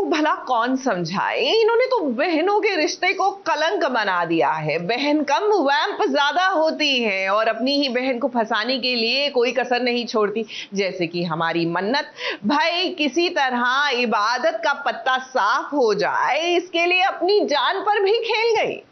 को भला कौन समझाए, इन्होंने तो बहनों के रिश्ते को कलंक बना दिया है। बहन कम वैम्प ज्यादा होती है और अपनी ही बहन को फंसाने के लिए कोई कसर नहीं छोड़ती। जैसे कि हमारी मन्नत, भाई किसी तरह इबादत का पत्ता साफ हो जाए इसके लिए अपनी जान पर भी खेल गई।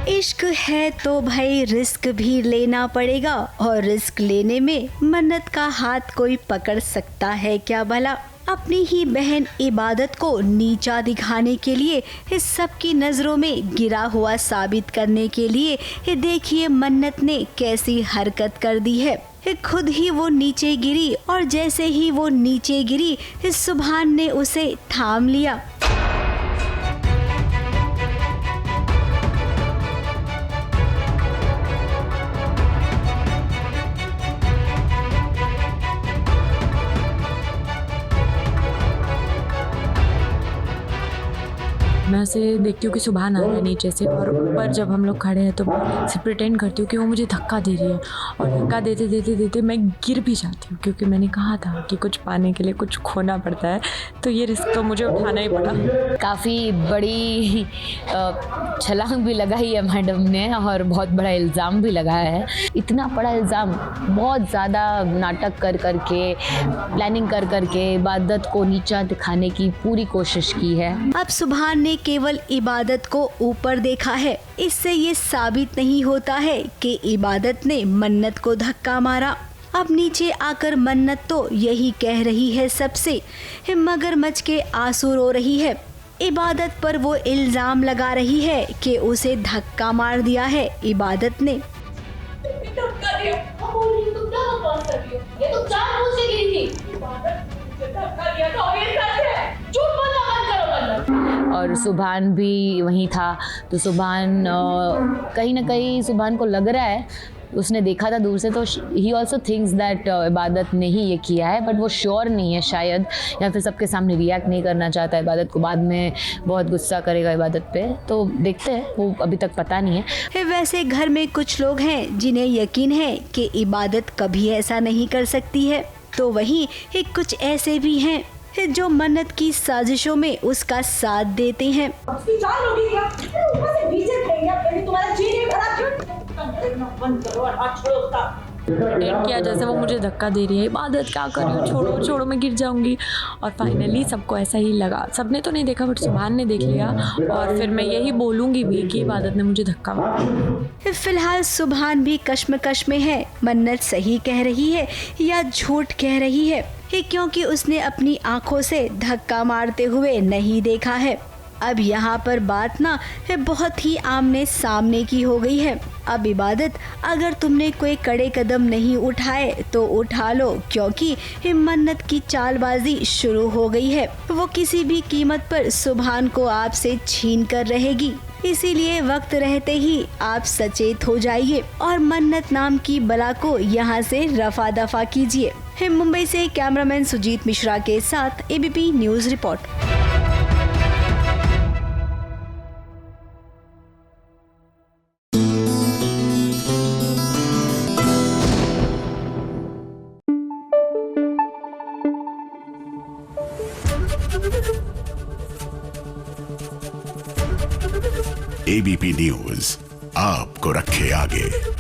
इश्क है तो भाई रिस्क भी लेना पड़ेगा, और रिस्क लेने में मन्नत का हाथ कोई पकड़ सकता है क्या भला? अपनी ही बहन इबादत को नीचा दिखाने के लिए, इस सब की नजरों में गिरा हुआ साबित करने के लिए देखिए मन्नत ने कैसी हरकत कर दी है। खुद ही वो नीचे गिरी और जैसे ही वो नीचे गिरी सुभान ने उसे थाम लिया। मैं उसे देखती हूँ कि सुभान आ रहा है नीचे से, और ऊपर जब हम लोग खड़े हैं तो मैं प्रिटेंड करती हूँ कि वो मुझे धक्का दे रही है, और धक्का देते देते देते मैं गिर भी जाती हूँ, क्योंकि मैंने कहा था कि कुछ पाने के लिए कुछ खोना पड़ता है, तो ये रिस्क तो मुझे उठाना ही पड़ा। काफ़ी बड़ी छलांग भी लगाई है मैडम ने, और बहुत बड़ा इल्ज़ाम भी लगाया है। इतना बड़ा इल्ज़ाम, बहुत ज़्यादा नाटक कर करके, प्लानिंग कर करके इबादत को नीचा दिखाने की पूरी कोशिश की है। अब सुभान ने केवल इबादत को ऊपर देखा है, इससे ये साबित नहीं होता है कि इबादत ने मन्नत को धक्का मारा। अब नीचे आकर मन्नत तो यही कह रही है सबसे, मगरमच्छ के आंसू रो रही है। इबादत पर वो इल्जाम लगा रही है कि उसे धक्का मार दिया है इबादत ने। और सुभान भी वहीं था, तो सुभान कहीं ना कहीं सुभान को लग रहा है, उसने देखा था दूर से, तो ही ऑल्सो थिंक्स दैट इबादत ने ही ये किया है, बट वो श्योर नहीं है शायद, या फिर सबके सामने रिएक्ट नहीं करना चाहता इबादत को, बाद में बहुत गुस्सा करेगा इबादत पे, तो देखते हैं, वो अभी तक पता नहीं है। वैसे घर में कुछ लोग हैं जिन्हें यकीन है कि इबादत कभी ऐसा नहीं कर सकती है, तो वहीं कुछ ऐसे भी हैं जो मन्नत की साजिशों में उसका साथ देते हैं। प्रिटेंड किया जैसे वो मुझे धक्का दे रही है, इबादत क्या कर रही हो, छोड़ो छोड़ो मैं गिर जाऊंगी, और फाइनली सबको ऐसा ही लगा। सबने तो नहीं देखा बट सुभान ने देख लिया, और फिर मैं यही बोलूंगी भी कि इबादत ने मुझे धक्का मारा। फिलहाल सुभान भी कश्मकश में है, मन्नत सही कह रही है या झूठ कह रही है, क्योंकि उसने अपनी आंखों से धक्का मारते हुए नहीं देखा है। अब यहाँ पर बात ना बहुत ही आमने सामने की हो गई है। अब इबादत, अगर तुमने कोई कड़े कदम नहीं उठाए तो उठा लो, क्योंकि मन्नत की चालबाजी शुरू हो गई है। वो किसी भी कीमत पर सुभान को आपसे छीन कर रहेगी, इसीलिए वक्त रहते ही आप सचेत हो जाइए और मन्नत नाम की बला को यहाँ से रफा दफा कीजिए। मुंबई से कैमरामैन सुजीत मिश्रा के साथ ABP news report. ABP news आपको रखे आगे।